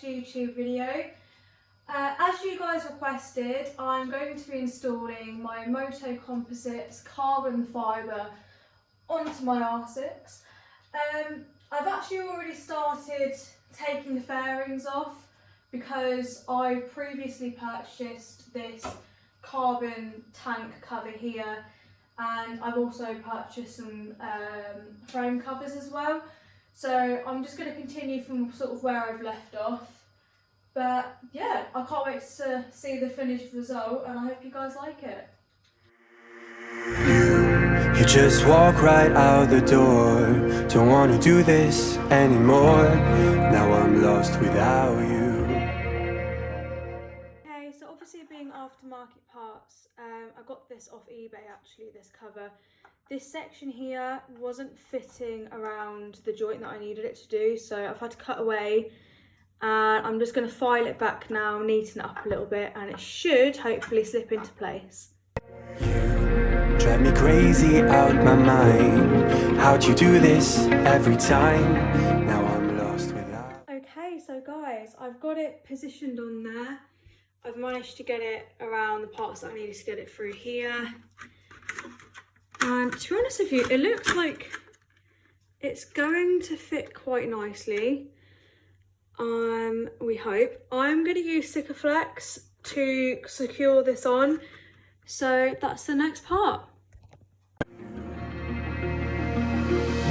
next YouTube video. As you guys requested, I'm going to be installing my Moto composites carbon fibre onto my R6. I've actually already started taking the fairings off because I previously purchased this carbon tank cover here, and I've also purchased some frame covers as well. So I'm just going to continue from sort of where I've left off. But yeah, I can't wait to see the finished result, and I hope you guys like it. You just walk right out the door. Don't want to do this anymore. Now I'm lost without you. Okay, so obviously being aftermarket parts, I got this off eBay actually, this cover. This section here wasn't fitting around the joint that I needed it to do, so I've had to cut away. And I'm just going to file it back now, neaten it up a little bit, and it should hopefully slip into place. You drive me crazy out my mind. How'd you do this every time? Now I'm lost without. Okay, so guys, I've got it positioned on there. I've managed to get it around the parts that I needed to get it through here. And to be honest with you, it looks like it's going to fit quite nicely. We hope. I'm going to use Sikaflex to secure this on, so that's the next part.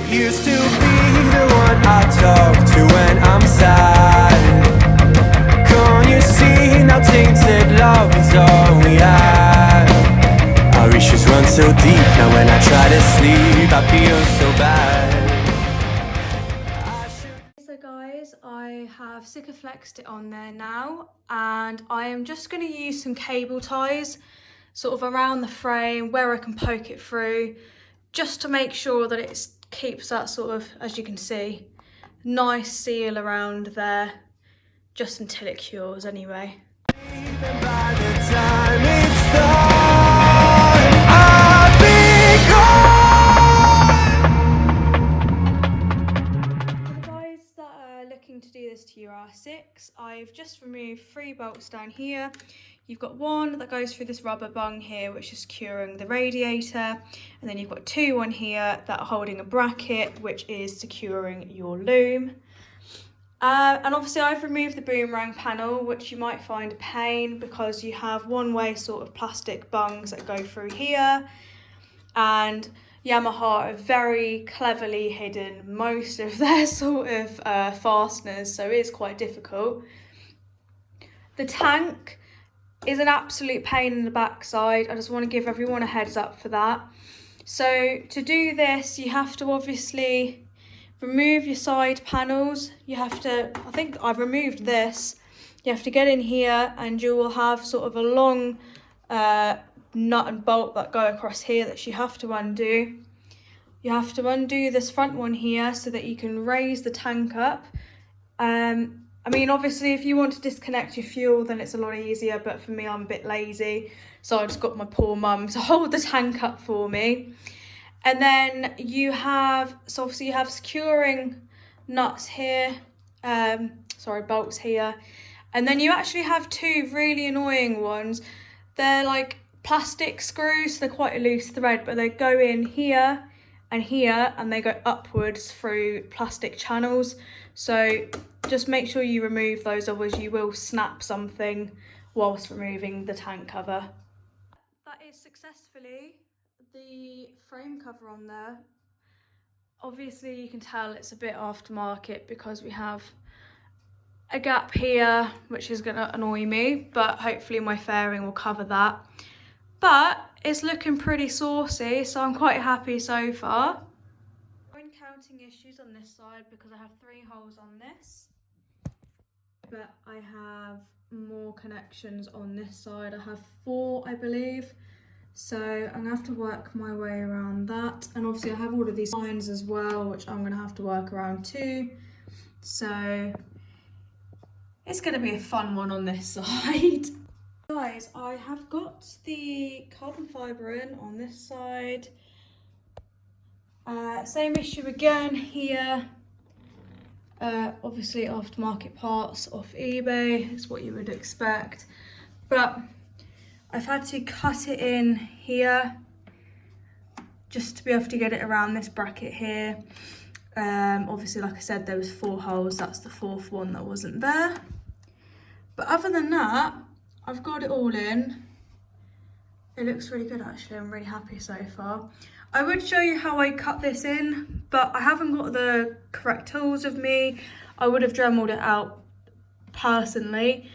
Used to be the one I talk to when I'm sad. Can't you see now tainted love is all we have? Our issues run so deep, now when I try to sleep I feel so bad. So guys, I have Sikaflexed it on there now, and I am just going to use some cable ties sort of around the frame where I can poke it through, just to make sure that it keeps that sort of, as you can see, nice seal around there, just until it cures anyway. By the time it's done, I'll be gone. For the guys that are looking to do this to your R6, I've just removed 3 bolts down here. You've got one that goes through this rubber bung here, which is securing the radiator, and then you've got 2 on here that are holding a bracket, which is securing your loom. And obviously I've removed the boomerang panel, which you might find a pain because you have one-way sort of plastic bungs that go through here, and Yamaha have very cleverly hidden most of their sort of fasteners, so it is quite difficult. The tank is an absolute pain in the backside. I just want to give everyone a heads up for that. So to do this, you have to obviously remove your side panels. You have to, I think I've removed this. You have to get in here, and you will have sort of a long nut and bolt that go across here that you have to undo. You have to undo this front one here so that you can raise the tank up. I mean, obviously, if you want to disconnect your fuel, then it's a lot easier, but for me, I'm a bit lazy, so I just got my poor mum to hold the tank up for me. And then you have, so obviously you have securing nuts here, bolts here, and then you actually have 2 really annoying ones. They're like plastic screws, so they're quite a loose thread, but they go in here, and they go upwards through plastic channels. So just make sure you remove those, otherwise you will snap something whilst removing the tank cover. That is successfully the frame cover on there. Obviously you can tell it's a bit aftermarket because we have a gap here, which is going to annoy me, but hopefully my fairing will cover that. But it's looking pretty saucy, so I'm quite happy so far. I'm encountering issues on this side because I have 3 holes on this, but I have more connections on this side. I have 4, I believe, so I'm gonna have to work my way around that. And obviously I have all of these lines as well, which I'm gonna have to work around too, so it's gonna be a fun one on this side. Guys, I have got the carbon fibre in on this side. Same issue again here. Obviously aftermarket parts off eBay is what you would expect, but I've had to cut it in here just to be able to get it around this bracket here. Obviously, like I said, there was 4 holes, that's the 4th one that wasn't there. But other than that, I've got it all in. It looks really good actually, I'm really happy so far. I would show you how I cut this in, but I haven't got the correct tools with me. I would have Dremeled it out personally.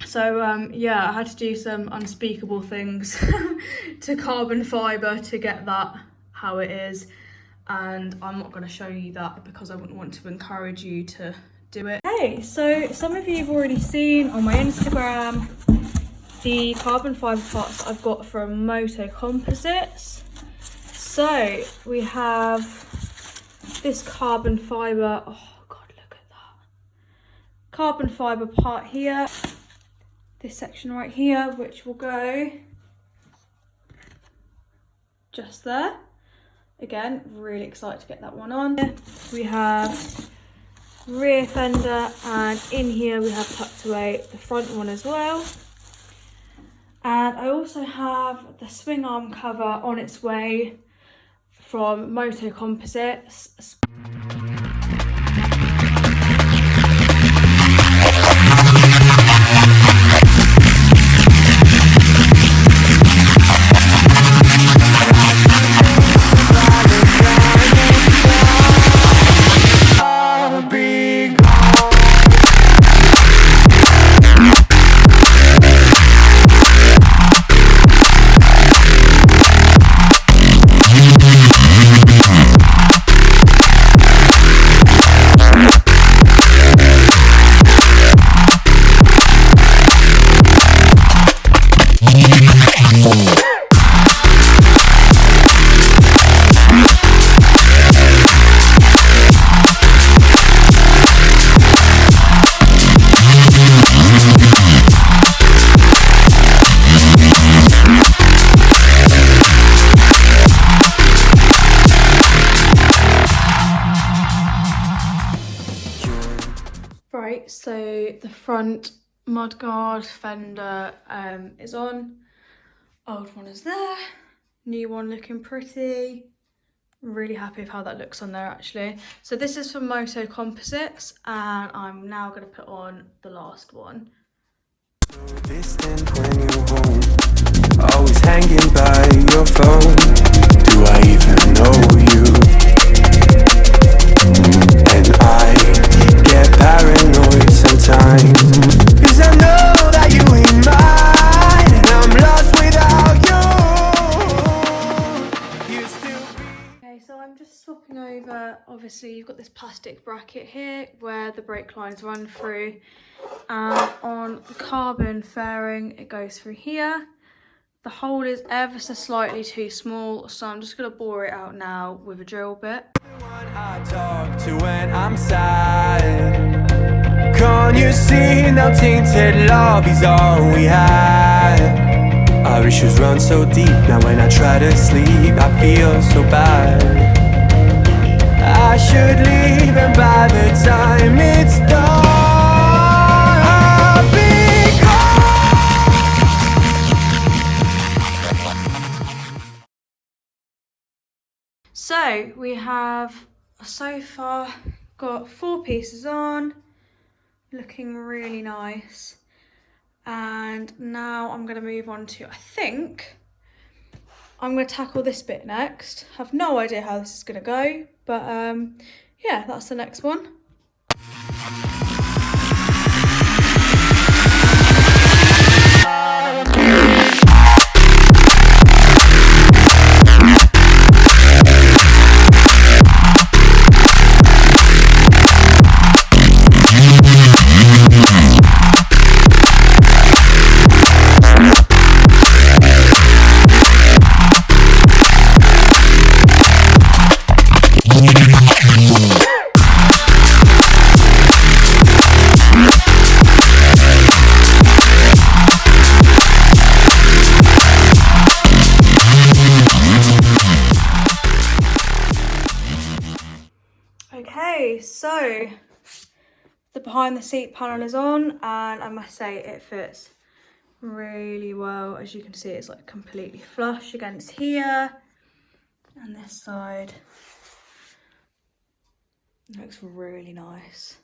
So yeah, I had to do some unspeakable things to carbon fibre to get that how it is. And I'm not going to show you that because I wouldn't want to encourage you to do it. Hey, so some of you have already seen on my Instagram the carbon fibre parts that I've got from Moto Composites. So we have this carbon fibre, oh god, look at that. Carbon fibre part here, this section right here, which will go just there. Again, really excited to get that one on. We have rear fender, and in here we have tucked away the front one as well. And I also have the swing arm cover on its way from Moto Composites. Right, so the front mudguard fender is on. Old one is there, new one looking pretty. Really happy with how that looks on there actually. So this is from Moto Composites, and I'm now going to put on the last one. Distant when you're home, always hanging by your phone. Do I even know you? And I get paranoid sometimes, 'cause I know that you ain't mine, and I'm lost without you. You still be. Okay, so I'm just swapping over. Obviously you've got this plastic bracket here where the brake lines run through, and on the carbon fairing it goes through here. The hole is ever so slightly too small, so I'm just going to bore it out now with a drill bit. The one I talk to when I'm sad. Can't you see now tainted love is all we had? Our issues run so deep, now when I try to sleep I feel so bad. I should leave, and by the time it's done I'll be gone. So we have so far got 4 pieces on, looking really nice. And now I'm going to move on to, I think I'm going to tackle this bit next. Have no idea how this is going to go, but yeah, that's the next one. so the behind the seat panel is on, and I must say it fits really well. As you can see, it's like completely flush against here, and this side looks really nice.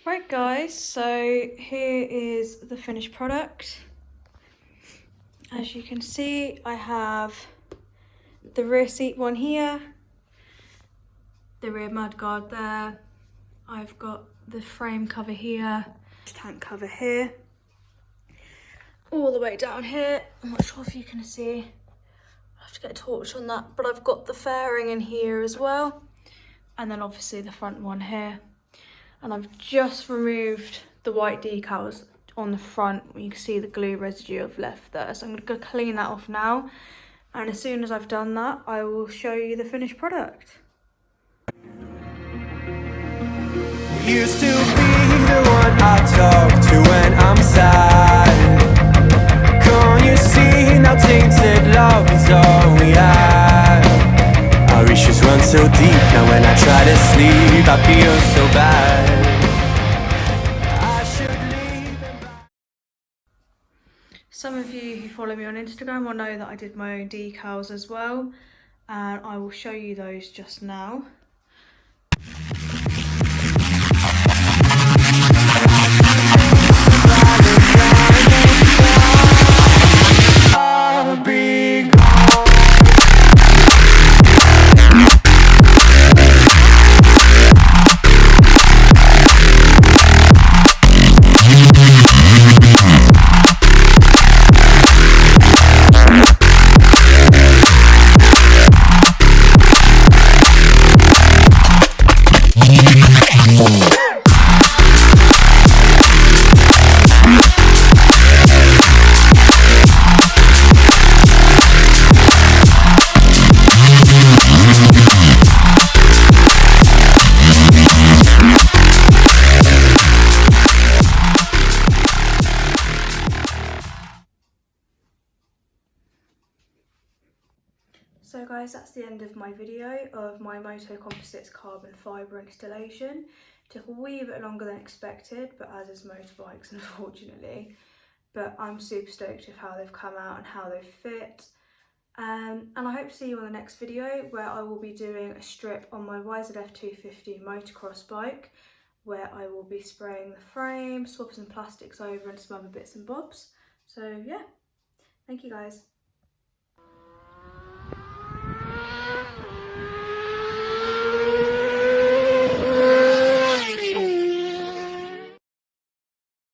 Right guys, so here is the finished product. As you can see, I have the rear seat one here, the rear mudguard there, I've got the frame cover here, tank cover here, all the way down here. I'm not sure if you can see, I'll have to get a torch on that, but I've got the fairing in here as well, and then obviously the front one here. And I've just removed the white decals on the front. You can see the glue residue I've left there. So I'm going to go clean that off now. And as soon as I've done that, I will show you the finished product. Used to be the one I talk to when I'm sad. Can't you see now tainted love is all we have? Our issues run so deep, now when I try to sleep I feel so bad. I should leave and buy. Some of you who follow me on Instagram will know that I did my own decals as well, and I will show you those just now. So guys, that's the end of my video of my Moto Composites carbon fibre installation. Took a wee bit longer than expected, but as is motorbikes, unfortunately. But I'm super stoked with how they've come out and how they fit. And I hope to see you on the next video, where I will be doing a strip on my YZF 250 motocross bike, where I will be spraying the frame, swapping some plastics over and some other bits and bobs. So yeah, thank you guys.